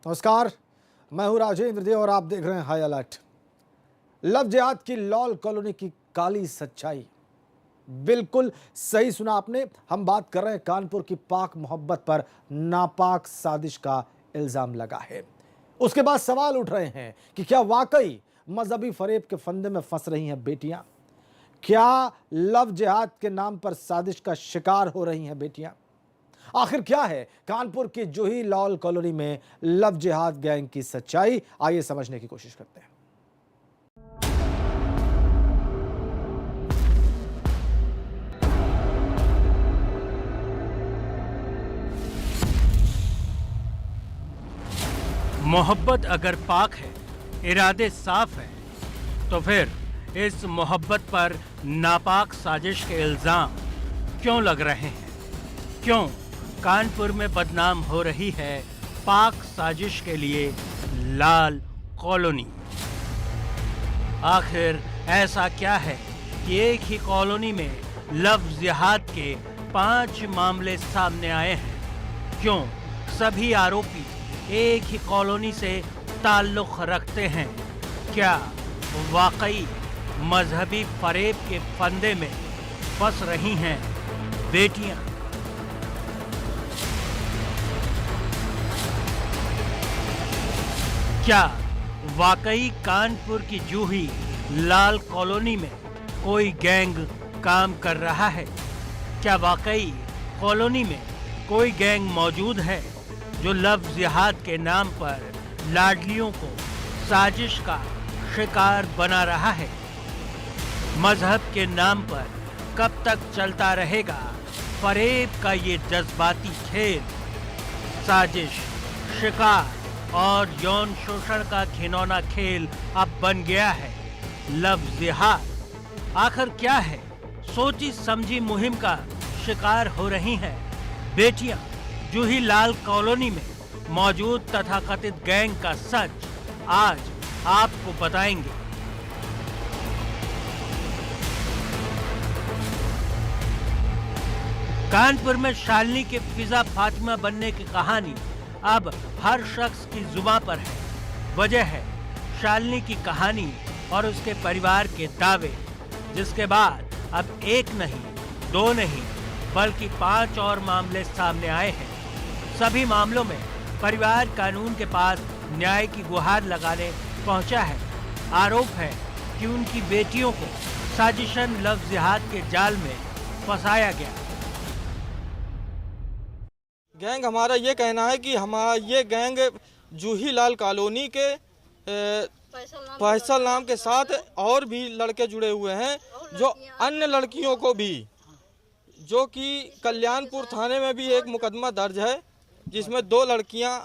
नमस्कार, मैं हूं राजेंद्र देव और आप देख रहे हैं हाई अलर्ट। लव जिहाद की लॉल कॉलोनी की काली सच्चाई। बिल्कुल सही सुना आपने। हम बात कर रहे हैं कानपुर की पाक मोहब्बत पर नापाक साजिश का इल्जाम लगा है। उसके बाद सवाल उठ रहे हैं कि क्या वाकई मजहबी फरेब के फंदे में फंस रही हैं बेटियां? क्या लव जिहाद के नाम पर साजिश का शिकार हो रही हैं बेटियां? आखिर क्या है कानपुर की जूही लॉल कॉलोनी में लव जिहाद गैंग की सच्चाई? आइए समझने की कोशिश करते हैं। मोहब्बत अगर पाक है, इरादे साफ है, तो फिर इस मोहब्बत पर नापाक साजिश के इल्जाम क्यों लग रहे हैं? क्यों कानपुर में बदनाम हो रही है पाक साजिश के लिए लाल कॉलोनी? आखिर ऐसा क्या है कि एक ही कॉलोनी में लव जिहाद के 5 मामले सामने आए हैं? क्यों सभी आरोपी एक ही कॉलोनी से ताल्लुक़ रखते हैं? क्या वाकई मजहबी फरेब के फंदे में फंस रही हैं बेटियां? क्या वाकई कानपुर की जूही लाल कॉलोनी में कोई गैंग काम कर रहा है? क्या वाकई कॉलोनी में कोई गैंग मौजूद है जो लव जिहाद के नाम पर लाडलियों को साजिश का शिकार बना रहा है? मजहब के नाम पर कब तक चलता रहेगा फरेब का ये जज्बाती खेल? साजिश, शिकार और यौन शोषण का घिनौना खेल अब बन गया है लव जिहाद। आखिर क्या है? सोची समझी मुहिम का शिकार हो रही हैं बेटियां। जूही लाल कॉलोनी में मौजूद तथाकथित गैंग का सच आज आपको बताएंगे। कानपुर में शालिनी के फिजा फातिमा बनने की कहानी अब हर शख्स की जुबां पर है। वजह है शालिनी की कहानी और उसके परिवार के दावे, जिसके बाद अब एक नहीं, 2 नहीं, बल्कि 5 और मामले सामने आए हैं। सभी मामलों में परिवार कानून के पास न्याय की गुहार लगाने पहुंचा है। आरोप है कि उनकी बेटियों को साजिशन लव जिहाद के जाल में फंसाया गया। गैंग हमारा ये कहना है कि हमारा ये गैंग जूही लाल कॉलोनी के फैसल नाम के साथ और भी लड़के जुड़े हुए हैं, जो अन्य लड़कियों को भी, जो कि कल्याणपुर थाने में भी एक मुकदमा दर्ज है जिसमें 2 लड़कियां,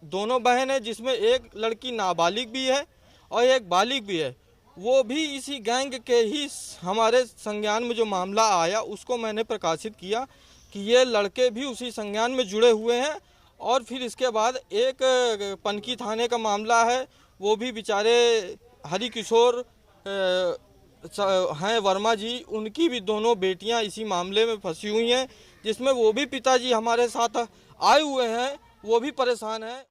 दोनों बहन है, जिसमें एक लड़की नाबालिग भी है और एक बालिग भी है। वो भी इसी गैंग के ही हमारे संज्ञान में जो मामला आया उसको मैंने प्रकाशित किया कि ये लड़के भी उसी संज्ञान में जुड़े हुए हैं। और फिर इसके बाद एक पनकी थाने का मामला है, वो भी बेचारे हरि किशोर हैं वर्मा जी, उनकी भी दोनों बेटियां इसी मामले में फंसी हुई हैं, जिसमें वो भी पिताजी हमारे साथ आए हुए हैं, वो भी परेशान हैं।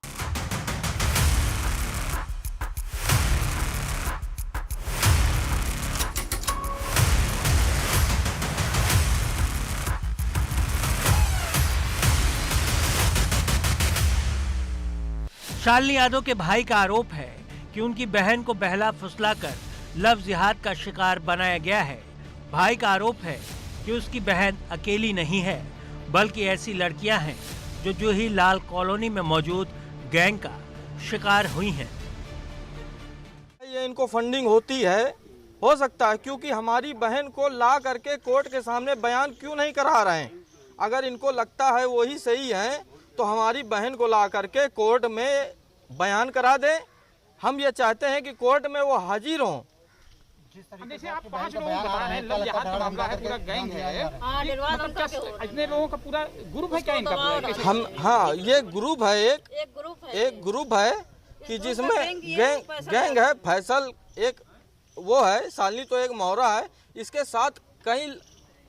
शालिनी यादव के भाई का आरोप है कि उनकी बहन को बहला फुसलाकर लव जिहाद का शिकार बनाया गया है। भाई का आरोप है कि उसकी बहन अकेली नहीं है, बल्कि ऐसी लड़कियां हैं जो जूही लाल कॉलोनी में मौजूद गैंग का शिकार हुई हैं। ये इनको फंडिंग होती है, हो सकता है, क्योंकि हमारी बहन को ला करके कोर्ट के सामने बयान क्यों नहीं करा रहे हैं? अगर इनको लगता है वही सही है तो हमारी बहन को ला करके कोर्ट में बयान करा दें। हम ये चाहते हैं कि कोर्ट में वो हाजिर हों। जैसे आप 5 लोग बता रहे हैं, लव जिहाद का मामला है, पूरा गैंग है, मतलब क्या इतने लोगों का पूरा ग्रुप है क्या इनका? हम हाँ, ये ग्रुप है, एक ग्रुप है कि जिसमें गैंग है। फैसल एक वो है, शालिनी तो एक मोहरा है, इसके साथ कई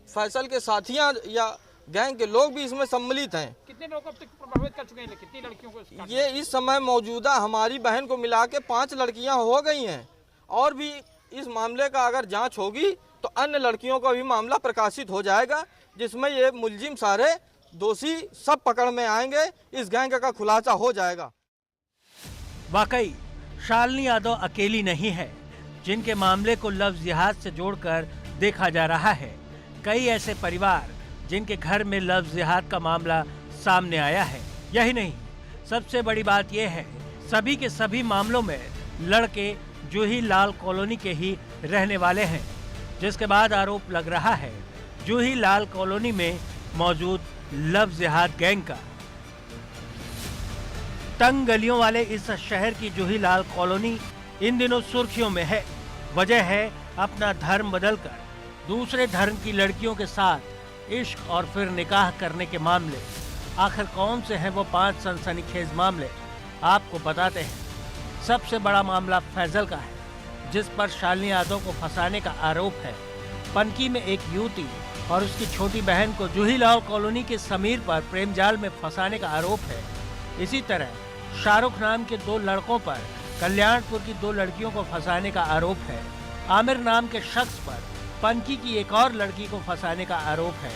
फैसल के साथियां या गैंग के लोग भी इसमें सम्मिलित हैं। कितने लोग अब तक प्रभावित कर चुके हैं, कितनी लड़कियों को इस ये इस समय मौजूदा हमारी बहन को मिला के 5 लड़कियां हो गई हैं और भी इस मामले का अगर जांच होगी तो अन्य लड़कियों का भी मामला प्रकाशित हो जाएगा, जिसमें ये मुलजिम सारे दोषी सब पकड़ में आएंगे, इस गैंग का खुलासा हो जाएगा। वाकई शालिनी यादव अकेली नहीं है जिनके मामले को लव जिहाद से जोड़कर देखा जा रहा है। कई ऐसे परिवार जिनके घर में लव जिहाद का मामला सामने आया है। यही नहीं, सबसे बड़ी बात यह है सभी के सभी मामलों में लड़के जूही लाल कॉलोनी के ही रहने वाले हैं, जिसके बाद आरोप लग रहा है जूही लाल कॉलोनी में मौजूद लव जिहाद गैंग का। तंग गलियों वाले इस शहर की जूही लाल कॉलोनी इन दिनों सुर्खियों में है। वजह है अपना धर्म बदलकर दूसरे धर्म की लड़कियों के साथ इश्क और फिर निकाह करने के मामले। आखिर कौन से हैं वो 5 सनसनीखेज मामले, आपको बताते हैं। सबसे बड़ा मामला फैजल का है, जिस पर शालिनी यादव को फंसाने का आरोप है। पनकी में एक युवती और उसकी छोटी बहन को जूही लाल कॉलोनी के समीर पर प्रेम जाल में फंसाने का आरोप है। इसी तरह शाहरुख नाम के 2 लड़कों पर कल्याणपुर की 2 लड़कियों को फंसाने का आरोप है। आमिर नाम के शख्स पर पनकी की एक और लड़की को फंसाने का आरोप है।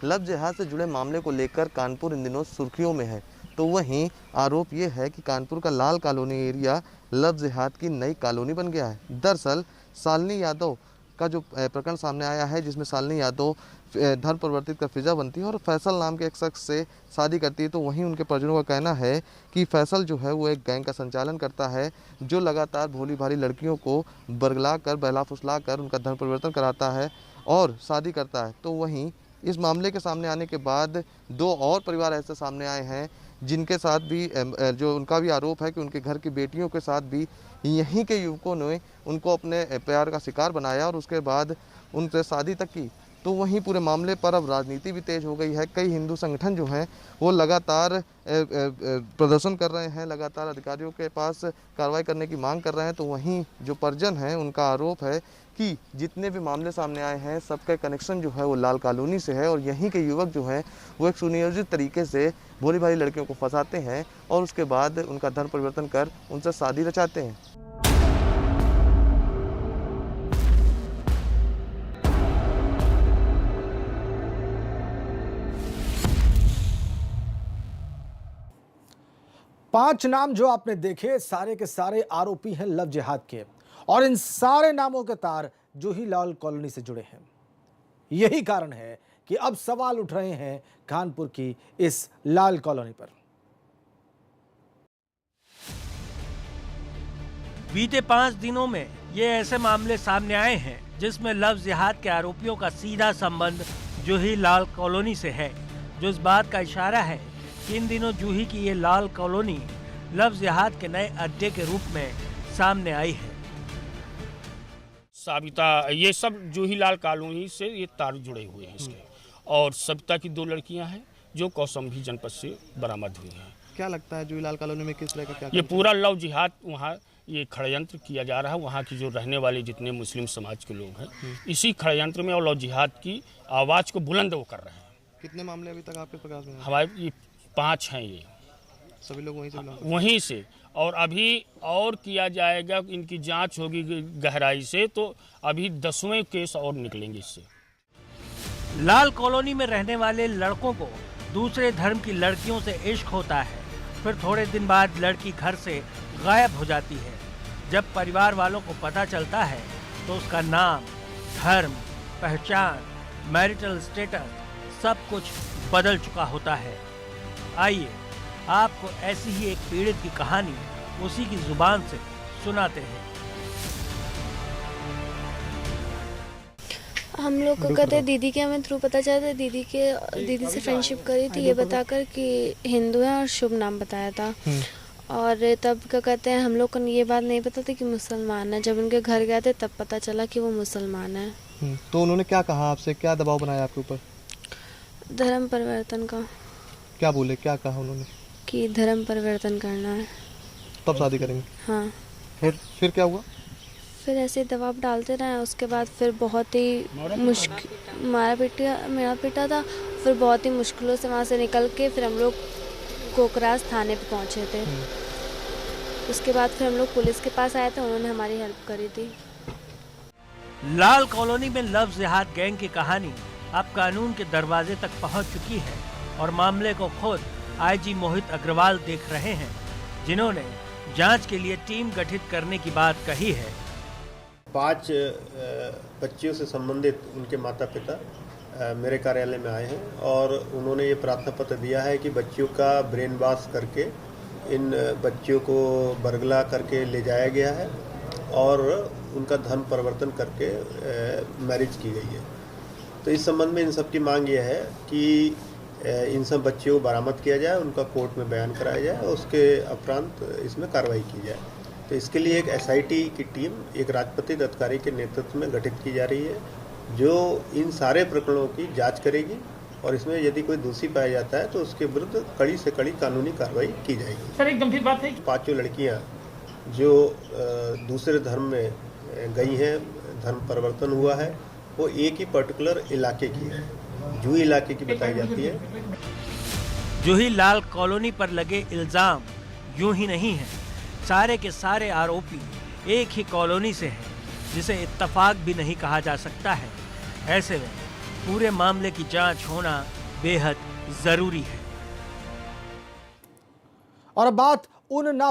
लव जिहाद से जुड़े मामले को लेकर कानपुर इन दिनों सुर्खियों में है। तो वहीं आरोप ये है कि कानपुर का लाल कॉलोनी एरिया लव जिहाद की नई कॉलोनी बन गया है। दरअसल शालिनी यादव का जो प्रकरण सामने आया है, जिसमें शालिनी यादव धर्म परिवर्तित कर फिजा बनती है और फैसल नाम के एक शख्स से शादी करती है, तो वहीं उनके परिजनों का कहना है कि फैसल जो है वो एक गैंग का संचालन करता है, जो लगातार भोली भाली लड़कियों को बरगला कर बहला फुसला कर उनका धर्म परिवर्तन कराता है और शादी करता है। तो वहीं इस मामले के सामने आने के बाद 2 और परिवार ऐसे सामने आए हैं जिनके साथ भी जो उनका भी आरोप है कि उनके घर की बेटियों के साथ भी यहीं के युवकों ने उनको अपने प्यार का शिकार बनाया और उसके बाद उनसे शादी तक की। तो वहीं पूरे मामले पर अब राजनीति भी तेज हो गई है। कई हिंदू संगठन जो हैं वो लगातार प्रदर्शन कर रहे हैं, लगातार अधिकारियों के पास कार्रवाई करने की मांग कर रहे हैं। तो वहीं जो परिजन हैं उनका आरोप है कि जितने भी मामले सामने आए हैं सबका कनेक्शन जो है वो लाल कॉलोनी से है और यहीं के युवक जो हैं वो एक सुनियोजित तरीके से भोली भाली लड़कियों को फंसाते हैं और उसके बाद उनका धर्म परिवर्तन कर उनसे शादी रचाते हैं। पांच नाम जो आपने देखे सारे के सारे आरोपी हैं लव जिहाद के, और इन सारे नामों के तार जूही लाल कॉलोनी से जुड़े हैं। यही कारण है कि अब सवाल उठ रहे हैं कानपुर की इस लाल कॉलोनी पर। बीते 5 दिनों में ये ऐसे मामले सामने आए हैं जिसमें लव जिहाद के आरोपियों का सीधा संबंध जूही लाल कॉलोनी से है, जो इस बात का इशारा है कि इन दिनों जूही की ये लाल कॉलोनी लव जिहाद के नए अड्डे के रूप में सामने आई है। सबिता, ये सब जूही लाल कॉलोनी से ये तार जुड़े हुए हैं इसके, और सबिता की 2 लड़कियां हैं जो कौशाम्बी जनपद से बरामद हुई हैं। क्या लगता है जूही लाल कॉलोनी में किस तरह का क्या ये पूरा लव जिहाद वहाँ ये षड्यंत्र किया जा रहा है। वहाँ की जो रहने वाले जितने मुस्लिम समाज के लोग हैं इसी षड्यंत्र में और लव जिहाद की आवाज़ को बुलंद वो कर रहे हैं। कितने मामले अभी तक आपके प्रकाश में? हमारे ये 5 हैं, ये सभी लोग वहीं से और अभी और किया जाएगा, इनकी जांच होगी गहराई से, तो अभी 10वें केस और निकलेंगे इससे। लाल कॉलोनी में रहने वाले लड़कों को दूसरे धर्म की लड़कियों से इश्क होता है, फिर थोड़े दिन बाद लड़की घर से गायब हो जाती है। जब परिवार वालों को पता चलता है तो उसका नाम, धर्म, पहचान, मैरिटल स्टेटस सब कुछ बदल चुका होता है। आइए आपको ऐसी ही एक पीड़ित की कहानी उसी की जुबान से सुनाते हैं। हम लोग को कहते दीदी के हमें थ्रू पता चला था, दीदी से फ्रेंडशिप करी थी ये बताकर कि हिंदू है और शुभ नाम बताया था। और तब क्या कहते हैं हम लोग को ये बात नहीं पता था कि मुसलमान है। जब उनके घर गए थे तब पता चला कि वो मुसलमान है। तो उन्होंने क्या कहा आपसे, क्या दबाव बनाया आपके ऊपर? धर्म परिवर्तन का। क्या बोले, क्या कहा उन्होंने? कि धर्म परिवर्तन करना है तब शादी करेंगे। हाँ। फिर क्या हुआ? फिर ऐसे दबाव डालते रहे, उसके बाद फिर बहुत ही मुश्किल मेरा पिटा था। फिर बहुत ही मुश्किलों से वहाँ से निकल के फिर हम लोग कोकराज थाने पे पहुँचे थे। उसके बाद फिर हम लोग पुलिस के पास आए थे, उन्होंने हमारी हेल्प करी थी। लाल कॉलोनी में लव जिहाद गैंग की कहानी अब कानून के दरवाजे तक पहुंच चुकी है और मामले को खुद आईजी मोहित अग्रवाल देख रहे हैं, जिन्होंने जांच के लिए टीम गठित करने की बात कही है। 5 बच्चियों से संबंधित उनके माता पिता मेरे कार्यालय में आए हैं और उन्होंने ये प्रार्थना पत्र दिया है कि बच्चियों का ब्रेन वॉश करके इन बच्चियों को बरगला करके ले जाया गया है और उनका धन परिवर्तन करके मैरिज की गई है। तो इस संबंध में इन सब की मांग ये है कि इन सब बच्चियों को बरामद किया जाए, उनका कोर्ट में बयान कराया जाए और उसके उपरांत इसमें कार्रवाई की जाए। तो इसके लिए एक SIT की टीम एक राजपत्रित अधिकारी के नेतृत्व में गठित की जा रही है, जो इन सारे प्रकरणों की जांच करेगी और इसमें यदि कोई दोषी पाया जाता है तो उसके विरुद्ध कड़ी से कड़ी कानूनी कार्रवाई की जाएगी। सर, एक गंभीर बात है, 5 लड़कियां जो दूसरे धर्म में गई हैं, धर्म परिवर्तन हुआ है, वो एक ही पर्टिकुलर इलाके की है, जूही इलाके की बताई जाती है। जूही लाल कॉलोनी पर लगे इल्जाम यूं ही नहीं है, सारे के सारे आरोपी एक ही कॉलोनी से हैं, जिसे इत्तेफाक भी नहीं कहा जा सकता है। ऐसे में पूरे मामले की जांच होना बेहद जरूरी है। और बात उन ना